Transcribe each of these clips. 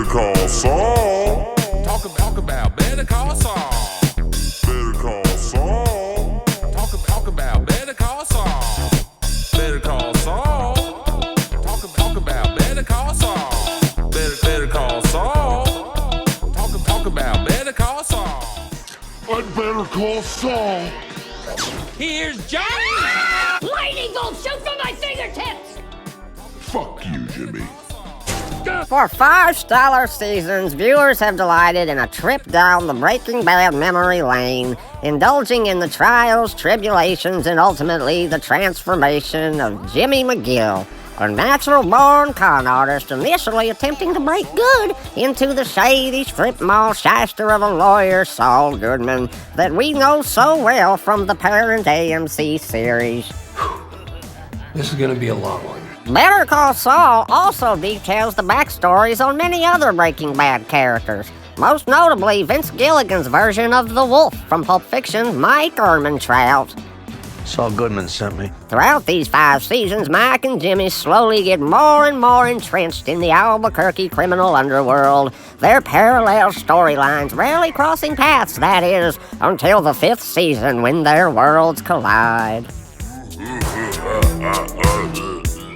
Call Saul. Talk about Better Call Saul. Better Call Saul. Talk about Better Call Saul. Better Call Saul. Talk about Better Call Saul. Better Call Saul. Talk about Better Call Saul. I'd better call Saul. Here's Johnny. Lightning bolt shoot from my fingertips! Fuck you, Jimmy. For 5 stellar seasons, viewers have delighted in a trip down the Breaking Bad memory lane, indulging in the trials, tribulations, and ultimately the transformation of Jimmy McGill, a natural-born con artist initially attempting to break good into the shady strip mall shyster of a lawyer, Saul Goodman, that we know so well from the parent AMC series. This is gonna be a long one. Better Call Saul also details the backstories on many other Breaking Bad characters, most notably Vince Gilligan's version of the Wolf from Pulp Fiction's Mike Ehrmantraut. Saul Goodman sent me. Throughout these 5 seasons, Mike and Jimmy slowly get more and more entrenched in the Albuquerque criminal underworld, their parallel storylines rarely crossing paths, that is, until the 5th season when their worlds collide.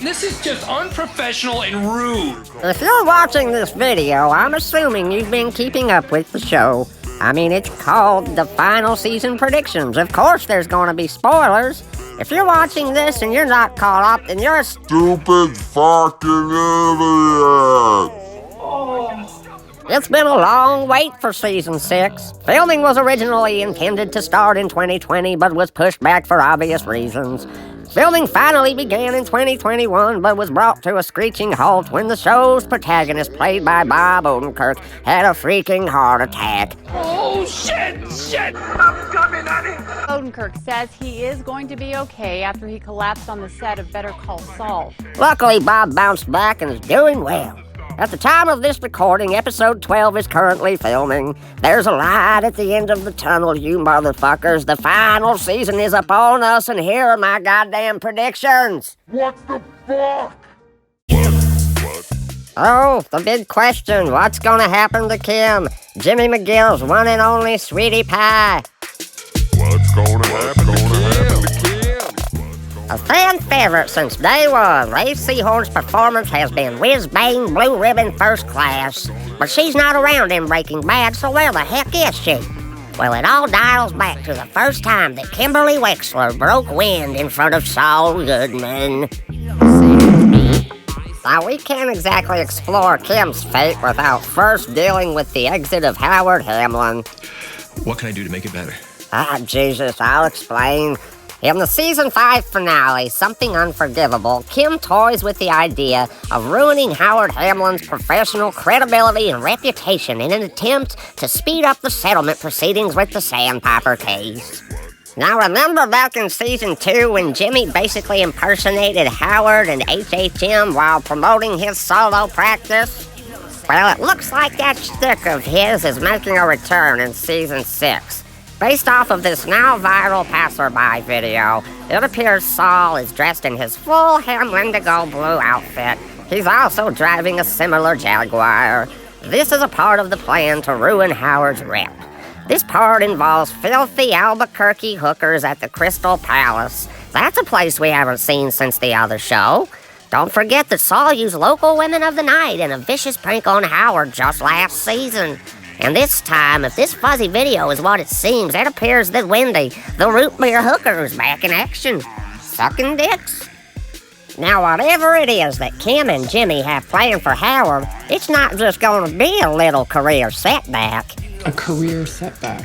This is just unprofessional and rude. If you're watching this video, I'm assuming you've been keeping up with the show. I mean, it's called the final season predictions. Of course there's gonna be spoilers. If you're watching this and you're not caught up, then you're a Stupid fucking idiot. It's been a long wait for season 6. Filming was originally intended to start in 2020, but was pushed back for obvious reasons. Filming finally began in 2021, but was brought to a screeching halt when the show's protagonist, played by Bob Odenkirk, had a freaking heart attack. Oh, shit! I'm coming, honey! Odenkirk says he is going to be okay after he collapsed on the set of Better Call Saul. Luckily, Bob bounced back and is doing well. At the time of this recording, episode 12 is currently filming. There's a light at the end of the tunnel, you motherfuckers. The final season is upon us, and here are my goddamn predictions. What the fuck? Oh, the big question. What's gonna happen to Kim? Jimmy McGill's one and only sweetie pie. What's gonna happen to Kim? A fan favorite since day one, Ray Seahorn's performance has been whiz-bang, blue ribbon, first class. But she's not around in Breaking Bad, so where the heck is she? Well, it all dials back to the first time that Kimberly Wexler broke wind in front of Saul Goodman. Now, we can't exactly explore Kim's fate without first dealing with the exit of Howard Hamlin. What can I do to make it better? Jesus, I'll explain. In the season 5 finale, Something Unforgivable, Kim toys with the idea of ruining Howard Hamlin's professional credibility and reputation in an attempt to speed up the settlement proceedings with the Sandpiper case. Now, remember back in season 2 when Jimmy basically impersonated Howard and HHM while promoting his solo practice? Well, it looks like that shtick of his is making a return in season 6. Based off of this now viral passerby video, it appears Saul is dressed in his full Ham-Lindigo blue outfit. He's also driving a similar Jaguar. This is a part of the plan to ruin Howard's rep. This part involves filthy Albuquerque hookers at the Crystal Palace. That's a place we haven't seen since the other show. Don't forget that Saul used local women of the night in a vicious prank on Howard just last season. And this time, if this fuzzy video is what it seems, it appears that Wendy, the root beer hooker, is back in action, sucking dicks. Now, whatever it is that Kim and Jimmy have planned for Howard, it's not just going to be a little career setback. A career setback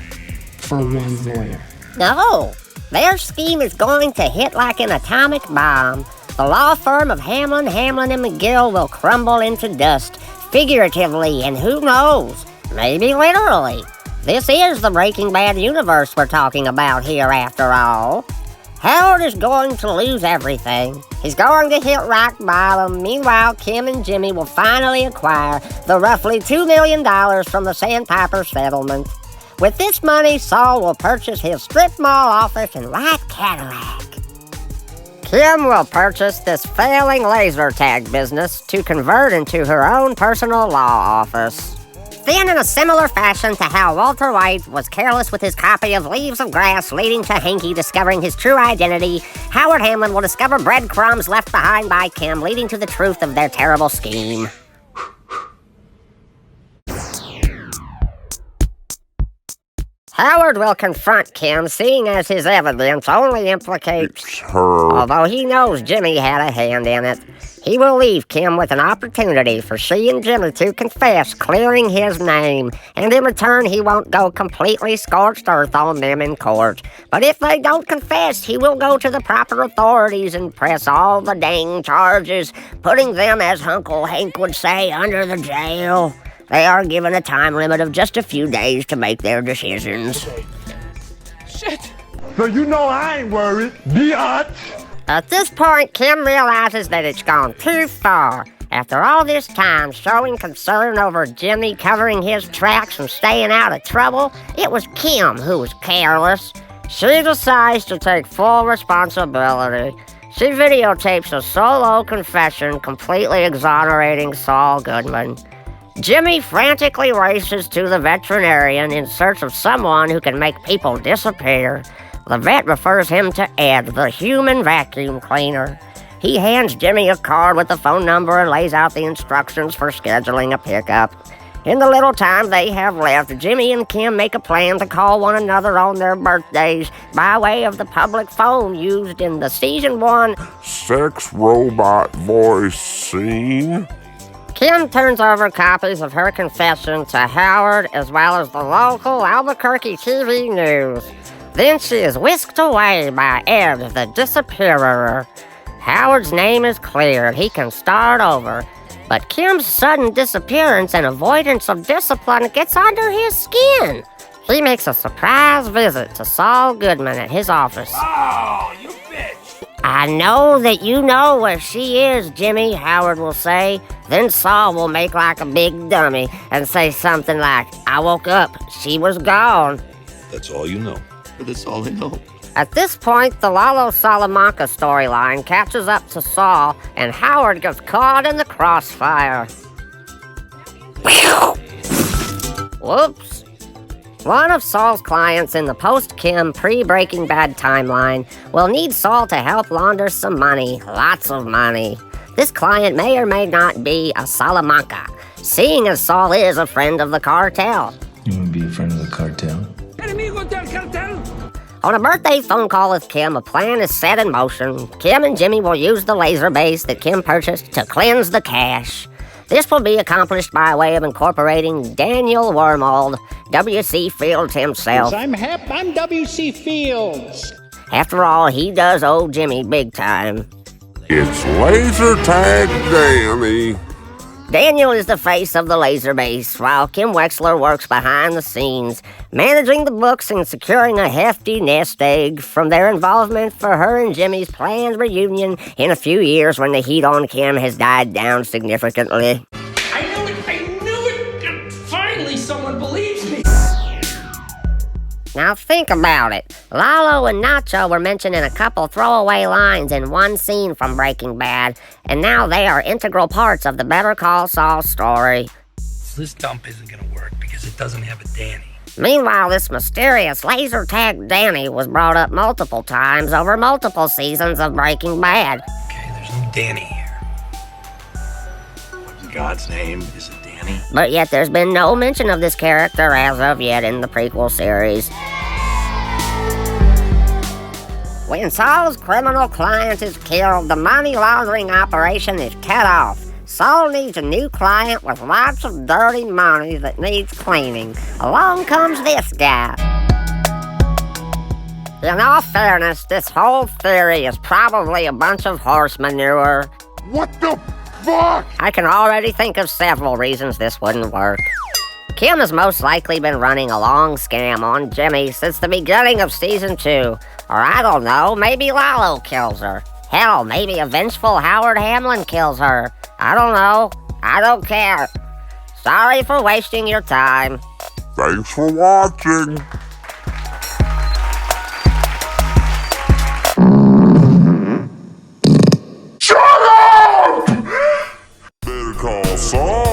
for one lawyer. No, their scheme is going to hit like an atomic bomb. The law firm of Hamlin, and McGill will crumble into dust, figuratively, and who knows, maybe literally. This is the Breaking Bad universe we're talking about here, after all. Howard is going to lose everything. He's going to hit rock bottom. Meanwhile, Kim and Jimmy will finally acquire the roughly $2 million from the Sandpiper settlement. With this money, Saul will purchase his strip mall office and white Cadillac. Kim will purchase this failing laser tag business to convert into her own personal law office. Then, in a similar fashion to how Walter White was careless with his copy of Leaves of Grass, leading to Hanky discovering his true identity, Howard Hamlin will discover breadcrumbs left behind by Kim, leading to the truth of their terrible scheme. Howard will confront Kim, seeing as his evidence only implicates her. Although he knows Jimmy had a hand in it, he will leave Kim with an opportunity for she and Jimmy to confess, clearing his name, and in return he won't go completely scorched earth on them in court. But if they don't confess, he will go to the proper authorities and press all the dang charges, putting them, as Uncle Hank would say, under the jail. They are given a time limit of just a few days to make their decisions. Shit! So you know I ain't worried, biatch. At this point, Kim realizes that it's gone too far. After all this time showing concern over Jimmy covering his tracks and staying out of trouble, it was Kim who was careless. She decides to take full responsibility. She videotapes a solo confession completely exonerating Saul Goodman. Jimmy frantically races to the veterinarian in search of someone who can make people disappear. The vet refers him to Ed, the human vacuum cleaner. He hands Jimmy a card with the phone number and lays out the instructions for scheduling a pickup. In the little time they have left, Jimmy and Kim make a plan to call one another on their birthdays by way of the public phone used in the Season 1 Sex robot voice scene. Kim turns over copies of her confession to Howard as well as the local Albuquerque TV news. Then she is whisked away by Ed, the disappearer. Howard's name is cleared. He can start over. But Kim's sudden disappearance and avoidance of discipline gets under his skin. He makes a surprise visit to Saul Goodman at his office. Oh, you bitch! I know that you know where she is, Jimmy, Howard will say. Then Saul will make like a big dummy and say something like, I woke up, she was gone. That's all you know. That's all I know. At this point, the Lalo Salamanca storyline catches up to Saul, and Howard gets caught in the crossfire. Whoops. One of Saul's clients in the post-Kim, pre-Breaking Bad timeline will need Saul to help launder some money, lots of money. This client may or may not be a Salamanca, seeing as Saul is a friend of the cartel. You want to be a friend of the cartel? Enemigo del cartel! On a birthday phone call with Kim, a plan is set in motion. Kim and Jimmy will use the laser base that Kim purchased to cleanse the cash. This will be accomplished by way of incorporating Daniel Wormold, W.C. Fields himself. I'm W.C. Fields. After all, he does owe Jimmy big time. It's laser tag Danny. Daniel is the face of the laser base, while Kim Wexler works behind the scenes, managing the books and securing a hefty nest egg from their involvement for her and Jimmy's planned reunion in a few years when the heat on Kim has died down significantly. I knew it! Finally, someone believes me! Now think about it. Lalo and Nacho were mentioned in a couple throwaway lines in one scene from Breaking Bad, and now they are integral parts of the Better Call Saul story. This dump isn't gonna work because it doesn't have a Danny. Meanwhile, this mysterious laser tag Danny was brought up multiple times over multiple seasons of Breaking Bad. Okay, there's no Danny here. What in God's name is it, Danny? But yet there's been no mention of this character as of yet in the prequel series. When Saul's criminal client is killed, the money laundering operation is cut off. Saul needs a new client with lots of dirty money that needs cleaning. Along comes this guy. In all fairness, this whole theory is probably a bunch of horse manure. What the fuck? I can already think of several reasons this wouldn't work. Kim has most likely been running a long scam on Jimmy since the beginning of Season 2. Or I don't know, maybe Lalo kills her. Hell, maybe a vengeful Howard Hamlin kills her. I don't know. I don't care. Sorry for wasting your time. Thanks for watching. Call Saul.